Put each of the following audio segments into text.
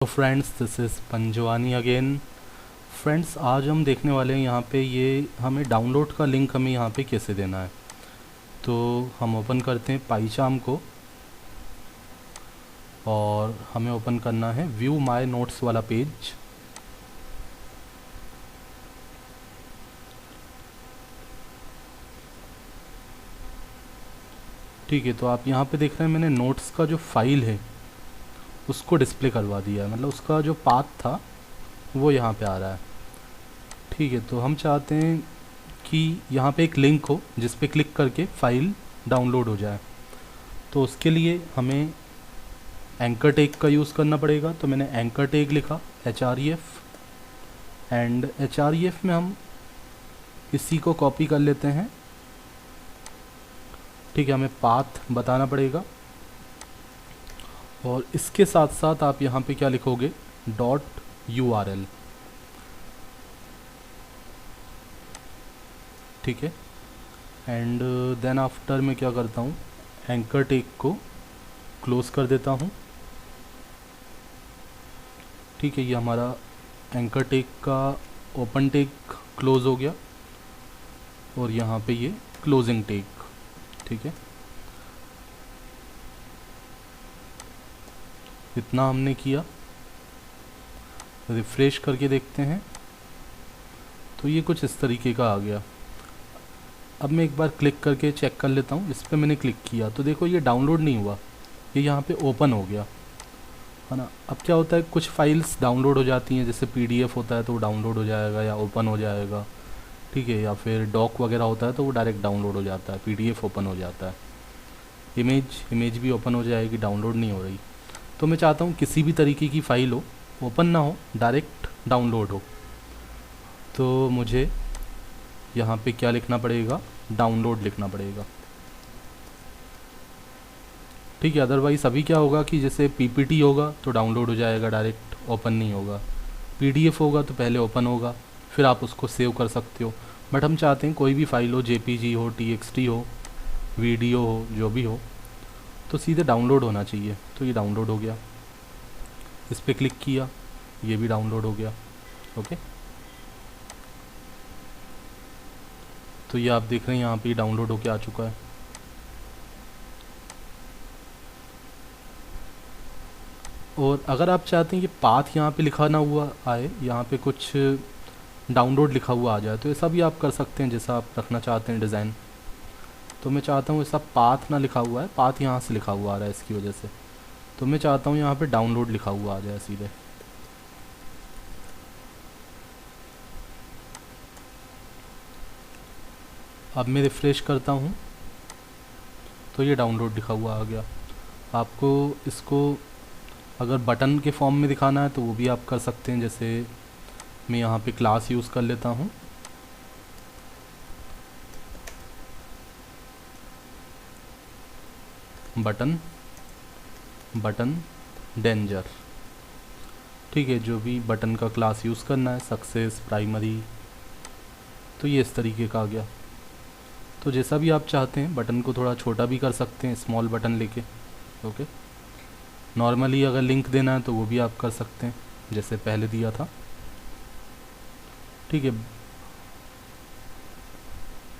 तो friends, this is Panjwani again. Friends, आज हम देखने वाले हैं यहाँ पे ये हमें डाउनलोड का लिंक हमें यहाँ पे कैसे देना है। तो हम ओपन करते हैं पाईचार्म को और हमें ओपन करना है व्यू माय नोट्स वाला पेज। ठीक है, तो आप यहाँ पे देख रहे हैं मैंने नोट्स का जो फाइल है उसको डिस्प्ले करवा दिया है, मतलब उसका जो पाथ था वो यहाँ पे आ रहा है। ठीक है, तो हम चाहते हैं कि यहाँ पे एक लिंक हो जिस पे क्लिक करके फ़ाइल डाउनलोड हो जाए। तो उसके लिए हमें एंकर टैग का यूज़ करना पड़ेगा। तो मैंने एंकर टैग लिखा href एंड href में हम इसी को कॉपी कर लेते हैं। ठीक है, हमें पाथ बताना पड़ेगा और इसके साथ साथ आप यहाँ पे क्या लिखोगे, .url। ठीक है, एंड देन आफ्टर मैं क्या करता हूँ, एंकर टैग को क्लोज़ कर देता हूँ। ठीक है, ये हमारा एंकर टैग का ओपन टैग क्लोज़ हो गया और यहाँ पे ये क्लोजिंग टैग। ठीक है, इतना हमने किया। रिफ़्रेश करके देखते हैं तो ये कुछ इस तरीके का आ गया। अब मैं एक बार क्लिक करके चेक कर लेता हूँ। इस पर मैंने क्लिक किया तो देखो ये डाउनलोड नहीं हुआ, ये यहाँ पे ओपन हो गया है ना। अब क्या होता है, कुछ फाइल्स डाउनलोड हो जाती हैं, जैसे PDF होता है तो वो डाउनलोड हो जाएगा या ओपन हो जाएगा। ठीक है, या डॉक वगैरह होता है तो वो डायरेक्ट डाउनलोड हो जाता है, PDF ओपन हो जाता है। इमेज भी ओपन हो जाएगी, डाउनलोड नहीं हो रही। तो मैं चाहता हूँ किसी भी तरीके की फ़ाइल हो, ओपन ना हो, डायरेक्ट डाउनलोड हो। तो मुझे यहाँ पे क्या लिखना पड़ेगा, डाउनलोड लिखना पड़ेगा। ठीक है, अदरवाइज़ अभी क्या होगा कि जैसे PPT होगा तो डाउनलोड हो जाएगा डायरेक्ट, ओपन नहीं होगा। PDF होगा तो पहले ओपन होगा, फिर आप उसको सेव कर सकते हो। बट हम चाहते हैं कोई भी फाइल हो, JPG हो, TXT हो, वीडियो हो, जो भी हो, तो सीधे डाउनलोड होना चाहिए। तो ये डाउनलोड हो गया, इस पर क्लिक किया, ये भी डाउनलोड हो गया। ओके, तो ये आप देख रहे हैं यहाँ पे डाउनलोड होके आ चुका है। और अगर आप चाहते हैं कि पाथ यहाँ पे लिखा ना हुआ आए, यहाँ पे कुछ डाउनलोड लिखा हुआ आ जाए, तो ऐसा भी आप कर सकते हैं, जैसा आप रखना चाहते हैं डिज़ाइन। तो मैं चाहता हूँ ऐसा पाथ ना लिखा हुआ है, पाथ यहाँ से लिखा हुआ आ रहा है इसकी वजह से। तो मैं चाहता हूँ यहाँ पे डाउनलोड लिखा हुआ आ जाए सीधे। अब मैं रिफ़्रेश करता हूँ तो ये डाउनलोड लिखा हुआ आ गया। आपको इसको अगर बटन के फॉर्म में दिखाना है तो वो भी आप कर सकते हैं। जैसे मैं यहाँ पे क्लास यूज़ कर लेता हूँ, बटन डेंजर। ठीक है, जो भी बटन का क्लास यूज़ करना है, सक्सेस, प्राइमरी, तो ये इस तरीके का आ गया। तो जैसा भी आप चाहते हैं, बटन को थोड़ा छोटा भी कर सकते हैं, स्मॉल बटन लेके। ओके, नॉर्मली अगर लिंक देना है तो वो भी आप कर सकते हैं जैसे पहले दिया था। ठीक है,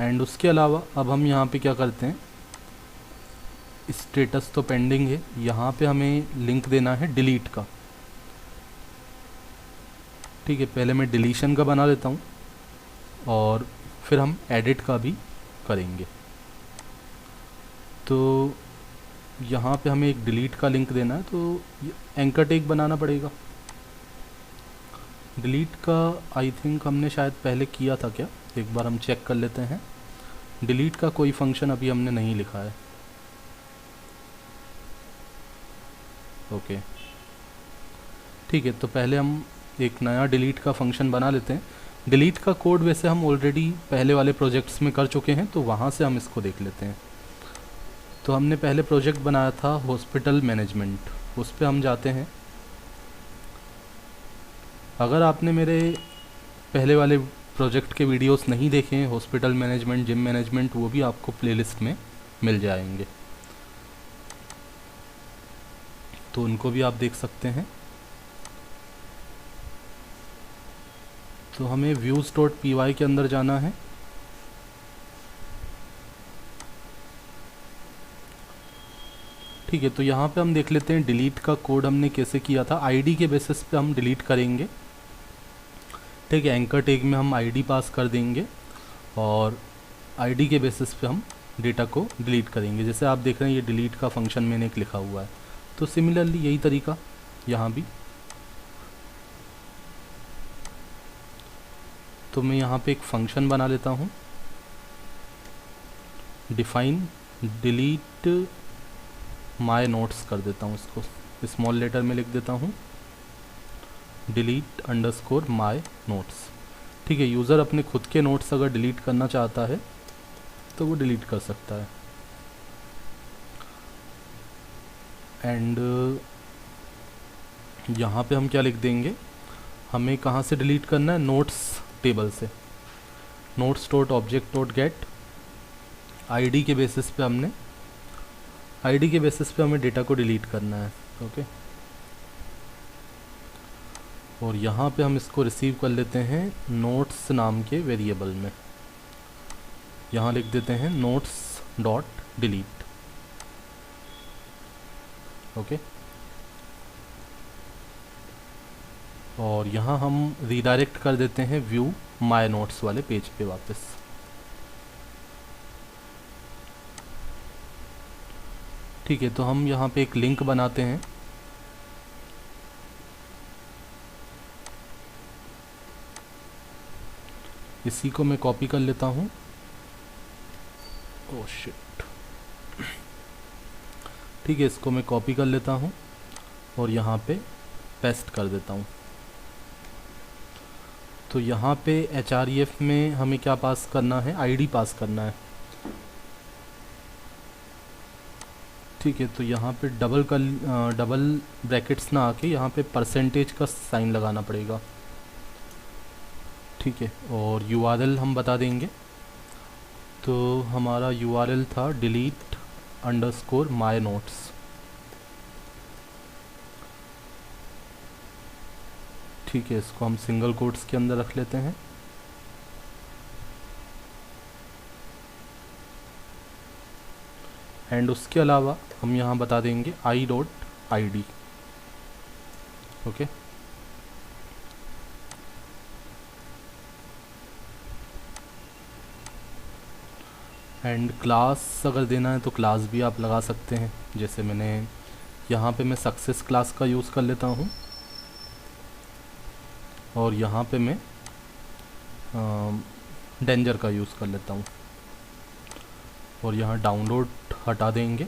एंड उसके अलावा अब हम यहाँ पे क्या करते हैं, स्टेटस तो पेंडिंग है, यहाँ पे हमें लिंक देना है डिलीट का। ठीक है, पहले मैं डिलीशन का बना लेता हूँ और फिर हम एडिट का भी करेंगे। तो यहाँ पे हमें एक डिलीट का लिंक देना है, तो एंकर टैग बनाना पड़ेगा। डिलीट का आई थिंक हमने शायद पहले किया था क्या, एक बार हम चेक कर लेते हैं। डिलीट का कोई फंक्शन अभी हमने नहीं लिखा है। ओके, ठीक है, तो पहले हम एक नया डिलीट का फंक्शन बना लेते हैं। डिलीट का कोड वैसे हम ऑलरेडी पहले वाले प्रोजेक्ट्स में कर चुके हैं, तो वहाँ से हम इसको देख लेते हैं। तो हमने पहले प्रोजेक्ट बनाया था हॉस्पिटल मैनेजमेंट, उस पर हम जाते हैं। अगर आपने मेरे पहले वाले प्रोजेक्ट के वीडियोस नहीं देखे हैं, हॉस्पिटल मैनेजमेंट, जिम मैनेजमेंट, वो भी आपको प्लेलिस्ट में मिल जाएंगे, तो उनको भी आप देख सकते हैं। तो हमें व्यूज़ डॉट पी वाई के अंदर जाना है। ठीक है, तो यहाँ पे हम देख लेते हैं डिलीट का कोड हमने कैसे किया था। आईडी के बेसिस पे हम डिलीट करेंगे। ठीक है, एंकर टैग में हम आईडी पास कर देंगे और आईडी के बेसिस पे हम डेटा को डिलीट करेंगे। जैसे आप देख रहे हैं ये डिलीट का फंक्शन मैंने एक लिखा हुआ है, तो सिमिलरली यही तरीका यहाँ भी। तो मैं यहाँ पे एक फंक्शन बना लेता हूँ, डिफाइन डिलीट माय नोट्स कर देता हूँ, इसको स्मॉल लेटर में लिख देता हूँ, डिलीट अंडरस्कोर माय नोट्स। ठीक है, यूज़र अपने खुद के नोट्स अगर डिलीट करना चाहता है तो वो डिलीट कर सकता है। एंड यहाँ पे हम क्या लिख देंगे, हमें कहाँ से डिलीट करना है, नोट्स टेबल से। Notes dot object dot gate ID के बेसिस पे हमें डेटा को डिलीट करना है। ओके, और यहाँ पे हम इसको रिसीव कर लेते हैं नोट्स नाम के वेरिएबल में। यहाँ लिख देते हैं नोट्स डॉट डिलीट। ओके, और यहाँ हम रीडायरेक्ट कर देते हैं व्यू माय नोट्स वाले पेज पे वापस। ठीक है, तो हम यहाँ पे एक लिंक बनाते हैं। इसी को मैं कॉपी कर लेता हूँ। Oh shit. ठीक है, इसको मैं कॉपी कर लेता हूँ और यहाँ पे पेस्ट कर देता हूँ। तो यहाँ पे href में हमें क्या पास करना है, आईडी पास करना है। ठीक है, तो यहाँ पे डबल ब्रैकेट्स ना आके यहाँ पे परसेंटेज का साइन लगाना पड़ेगा। ठीक है, और URL हम बता देंगे। तो हमारा URL था डिलीट अंडरस्कोर माय नोट्स। ठीक है, इसको हम सिंगल कोट्स के अंदर रख लेते हैं। एंड उसके अलावा हम यहाँ बता देंगे i.id। ओके, एंड क्लास अगर देना है तो क्लास भी आप लगा सकते हैं। जैसे मैंने यहाँ पे मैं सक्सेस क्लास का यूज़ कर लेता हूँ और यहाँ पे मैं डेंजर का यूज़ कर लेता हूँ। और यहाँ डाउनलोड हटा देंगे।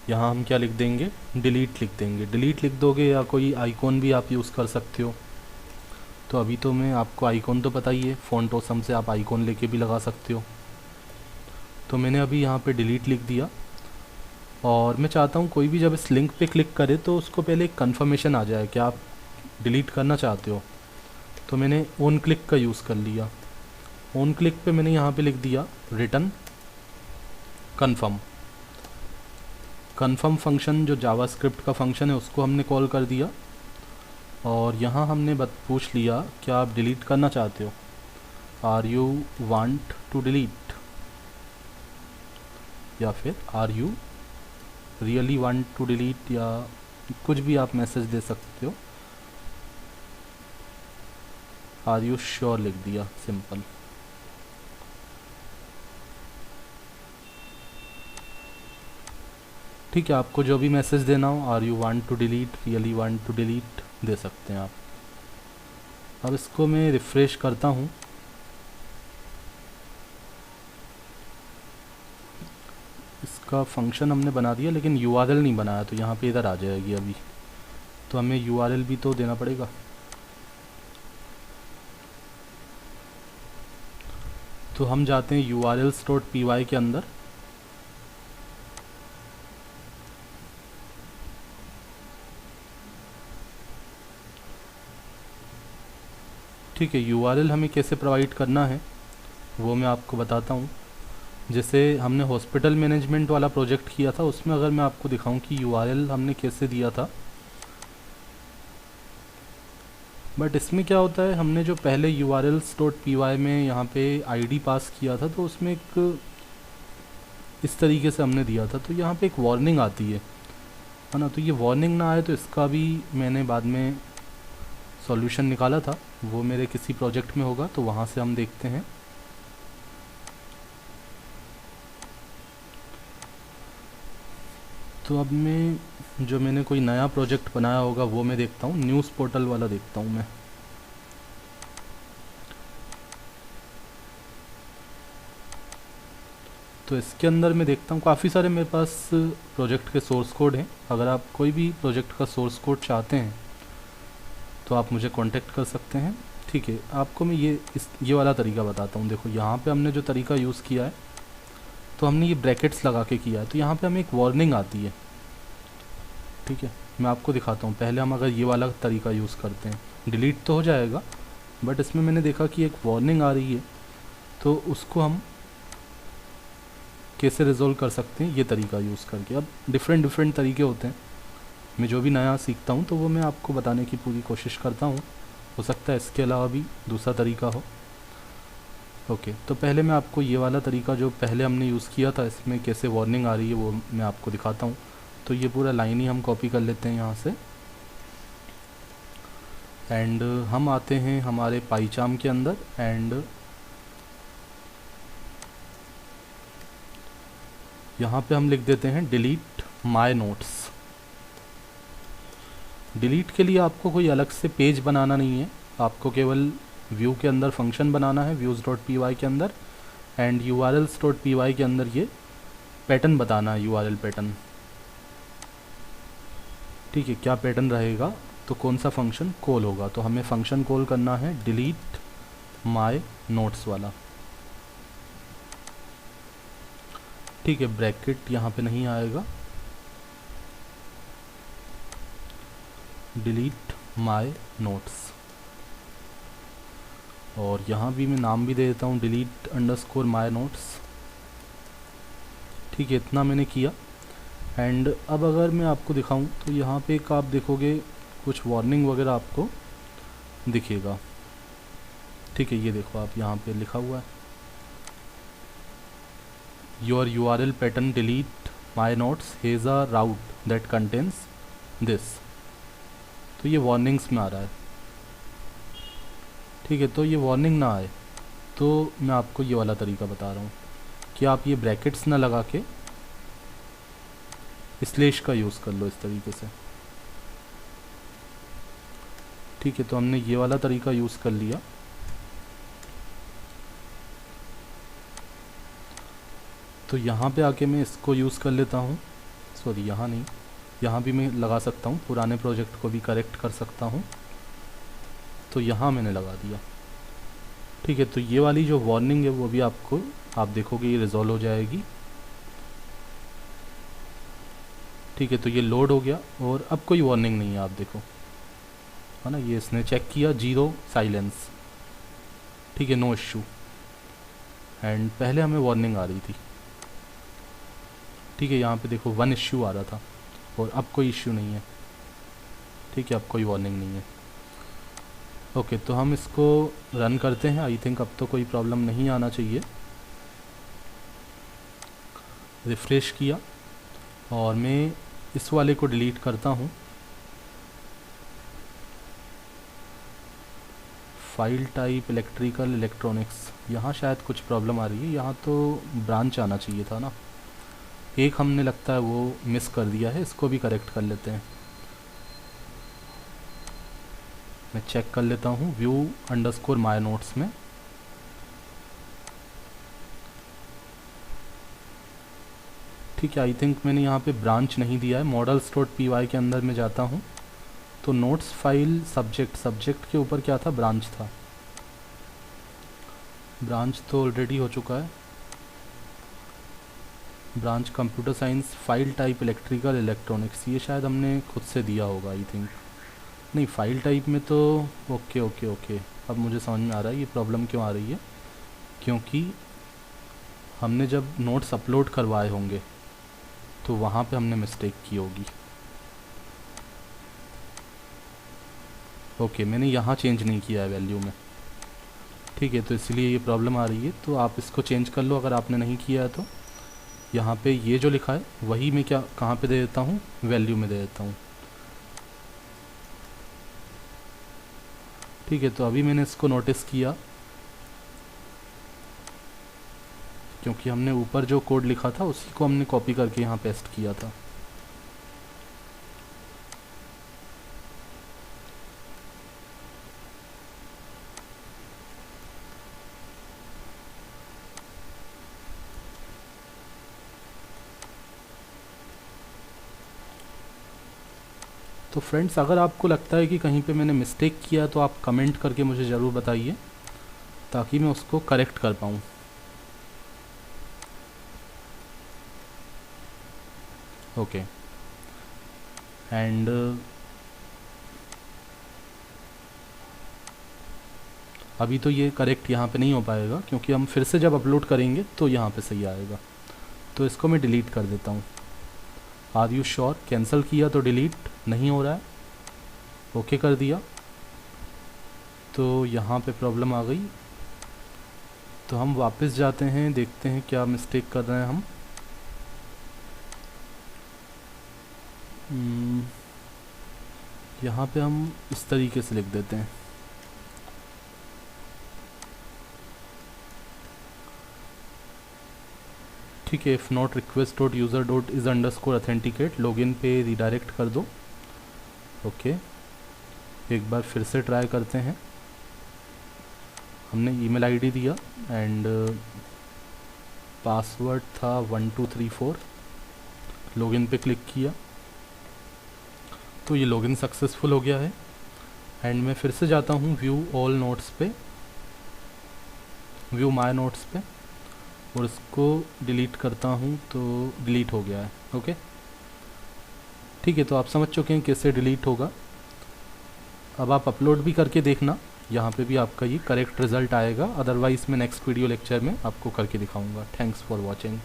यहाँ हम क्या लिख देंगे, डिलीट लिख देंगे। डिलीट लिख दोगे या कोई आइकॉन भी आप यूज़ कर सकते हो। तो अभी तो मैं आपको आइकॉन तो पता ही है, फ़ॉन्ट ऑसम से आप आइकॉन लेके भी लगा सकते हो। तो मैंने अभी यहाँ पे डिलीट लिख दिया और मैं चाहता हूँ कोई भी जब इस लिंक पे क्लिक करे तो उसको पहले एक कन्फर्मेशन आ जाए कि आप डिलीट करना चाहते हो। तो मैंने ऑन क्लिक का यूज़ कर लिया। ऑन क्लिक पे मैंने यहाँ पे लिख दिया रिटर्न कन्फर्म फंक्शन जो जावास्क्रिप्ट का फंक्शन है उसको हमने कॉल कर दिया। और यहाँ हमने पूछ लिया क्या आप डिलीट करना चाहते हो, are you want to delete, या फिर are you really want to delete, या कुछ भी आप मैसेज दे सकते हो। आर यू श्योर लिख दिया, सिंपल। ठीक है, आपको जो भी मैसेज देना हो, are you want to delete, really want to delete, दे सकते हैं आप। अब इसको मैं रिफ़्रेश करता हूँ। इसका फंक्शन हमने बना दिया लेकिन URL नहीं बनाया, तो यहाँ पे इधर आ जाएगी अभी। तो हमें URL भी तो देना पड़ेगा। तो हम जाते हैं urls.py के अंदर। ठीक है, URL हमें कैसे प्रोवाइड करना है वो मैं आपको बताता हूँ। जैसे हमने हॉस्पिटल मैनेजमेंट वाला प्रोजेक्ट किया था, उसमें अगर मैं आपको दिखाऊं कि URL हमने कैसे दिया था। बट इसमें क्या होता है, हमने जो पहले urls.py में यहाँ पे आईडी पास किया था तो उसमें एक इस तरीके से हमने दिया था, तो यहाँ पे एक वार्निंग आती है ना। तो ये वार्निंग ना आए तो इसका भी मैंने बाद में सॉल्यूशन निकाला था, वो मेरे किसी प्रोजेक्ट में होगा तो वहाँ से हम देखते हैं। तो अब मैं जो मैंने कोई नया प्रोजेक्ट बनाया होगा वो मैं देखता हूँ, न्यूज़ पोर्टल वाला देखता हूँ मैं। तो इसके अंदर मैं देखता हूँ काफ़ी सारे मेरे पास प्रोजेक्ट के सोर्स कोड हैं। अगर आप कोई भी प्रोजेक्ट का सोर्स कोड चाहते हैं तो आप मुझे कांटेक्ट कर सकते हैं। ठीक है, आपको मैं ये वाला तरीका बताता हूँ। देखो यहाँ पे हमने जो तरीका यूज़ किया है, तो हमने ये ब्रैकेट्स लगा के किया है, तो यहाँ पे हमें एक वार्निंग आती है। ठीक है, मैं आपको दिखाता हूँ। पहले हम अगर ये वाला तरीका यूज़ करते हैं, डिलीट तो हो जाएगा बट इसमें मैंने देखा कि एक वार्निंग आ रही है, तो उसको हम कैसे रिजॉल्व कर सकते हैं, ये तरीका यूज़ करके। अब डिफरेंट तरीके होते हैं, मैं जो भी नया सीखता हूँ तो वो मैं आपको बताने की पूरी कोशिश करता हूँ। हो सकता है इसके अलावा भी दूसरा तरीका हो। ओके, तो पहले मैं आपको ये वाला तरीका जो पहले हमने यूज़ किया था, इसमें कैसे वार्निंग आ रही है वो मैं आपको दिखाता हूँ। तो ये पूरा लाइन ही हम कॉपी कर लेते हैं यहाँ से, एंड हम आते हैं हमारे पाइचाम के अंदर, एंड यहाँ पे हम लिख देते हैं डिलीट माय नोट्स। डिलीट के लिए आपको कोई अलग से पेज बनाना नहीं है, आपको केवल व्यू के अंदर फंक्शन बनाना है, views.py के अंदर, एंड urls.py के अंदर ये पैटर्न बताना है, URL पैटर्न। ठीक है, क्या पैटर्न रहेगा, तो कौन सा फंक्शन कॉल होगा, तो हमें फंक्शन कॉल करना है डिलीट माय नोट्स वाला। ठीक है, ब्रैकेट यहाँ पे नहीं आएगा, डिलीट माय नोट्स, और यहाँ भी मैं नाम भी दे देता हूँ डिलीट अंडरस्कोर माय नोट्स। ठीक है, इतना मैंने किया। एंड अब अगर मैं आपको दिखाऊं तो यहाँ पे एक आप देखोगे कुछ वार्निंग वगैरह आपको दिखेगा। ठीक है, ये देखो आप, यहाँ पे लिखा हुआ है your URL pattern delete my notes has a route that contains this. तो ये वार्निंग्स में आ रहा है। ठीक है, तो ये वार्निंग ना आए तो मैं आपको ये वाला तरीका बता रहा हूँ कि आप ये ब्रैकेट्स ना लगा के स्लैश का यूज़ कर लो इस तरीके से। ठीक है, तो हमने ये वाला तरीका यूज़ कर लिया। तो यहाँ पे आके मैं इसको यूज़ कर लेता हूँ, सॉरी यहाँ नहीं, यहाँ भी मैं लगा सकता हूँ, पुराने प्रोजेक्ट को भी करेक्ट कर सकता हूँ, तो यहाँ मैंने लगा दिया। ठीक है, तो ये वाली जो वार्निंग है वो भी आपको, आप देखोगे ये रिजॉल्व हो जाएगी। ठीक है, तो ये लोड हो गया और अब कोई वार्निंग नहीं है, आप देखो, है ना, ये इसने चेक किया, 0 साइलेंस। ठीक है, नो इश्यू। एंड पहले हमें वार्निंग आ रही थी। ठीक है, यहाँ पे देखो 1 इश्यू आ रहा था और अब कोई इश्यू नहीं है। ठीक है, अब कोई वार्निंग नहीं है। ओके, तो हम इसको रन करते हैं। आई थिंक अब तो कोई प्रॉब्लम नहीं आना चाहिए। रिफ़्रेश किया और मैं इस वाले को डिलीट करता हूँ। फाइल टाइप इलेक्ट्रिकल इलेक्ट्रॉनिक्स, यहाँ शायद कुछ प्रॉब्लम आ रही है, यहाँ तो ब्रांच आना चाहिए था ना, एक हमने लगता है वो मिस कर दिया है, इसको भी करेक्ट कर लेते हैं। मैं चेक कर लेता हूँ व्यू अंडरस्कोर माय नोट्स में। ठीक है, आई थिंक मैंने यहाँ पे ब्रांच नहीं दिया है। models.py के अंदर मैं जाता हूँ तो नोट्स फाइल सब्जेक्ट के ऊपर क्या था, ब्रांच था। ब्रांच तो ऑलरेडी हो चुका है, branch computer science, file type electrical electronics, ये शायद हमने खुद से दिया होगा आई थिंक। नहीं, फाइल टाइप में तो ओके ओके ओके, अब मुझे समझ में आ रहा है ये प्रॉब्लम क्यों आ रही है, क्योंकि हमने जब नोट्स अपलोड करवाए होंगे तो वहाँ पे हमने मिस्टेक की होगी। ओके, मैंने यहाँ चेंज नहीं किया है वैल्यू में, ठीक है, तो इसलिए ये प्रॉब्लम आ रही है। तो आप इसको चेंज कर लो अगर आपने नहीं किया है तो। यहाँ पे ये जो लिखा है वही मैं क्या कहाँ पे दे देता हूँ, वैल्यू में दे देता हूँ, ठीक है। तो अभी मैंने इसको नोटिस किया, क्योंकि हमने ऊपर जो कोड लिखा था उसी को हमने कॉपी करके यहाँ पेस्ट किया था। तो फ्रेंड्स, अगर आपको लगता है कि कहीं पे मैंने मिस्टेक किया तो आप कमेंट करके मुझे ज़रूर बताइए, ताकि मैं उसको करेक्ट कर पाऊँ। ओके, एंड अभी तो ये करेक्ट यहाँ पे नहीं हो पाएगा, क्योंकि हम फिर से जब अपलोड करेंगे तो यहाँ पे सही आएगा। तो इसको मैं डिलीट कर देता हूँ। Are you sure? कैंसिल किया तो डिलीट नहीं हो रहा है, ओके कर दिया तो यहाँ पे प्रॉब्लम आ गई। तो हम वापस जाते हैं, देखते हैं क्या मिस्टेक कर रहे हैं हम। यहाँ पे हम इस तरीके से लिख देते हैं, ठीक है। If not request dot user dot is underscore authenticate, login पे रिडायरेक्ट कर दो। ओके, एक बार फिर से ट्राई करते हैं। हमने ईमेल आईडी दिया एंड पासवर्ड था 1234, लॉगिन पे क्लिक किया तो ये लॉगिन सक्सेसफुल हो गया है। एंड मैं फिर से जाता हूँ व्यू ऑल नोट्स पे, व्यू माय नोट्स पे, और इसको डिलीट करता हूँ तो डिलीट हो गया है। ओके, ठीक है। तो आप समझ चुके हैं कैसे डिलीट होगा। अब आप अपलोड भी करके देखना, यहाँ पे भी आपका ये करेक्ट रिज़ल्ट आएगा। अदरवाइज़ मैं नेक्स्ट वीडियो लेक्चर में आपको करके दिखाऊंगा। Thanks for watching.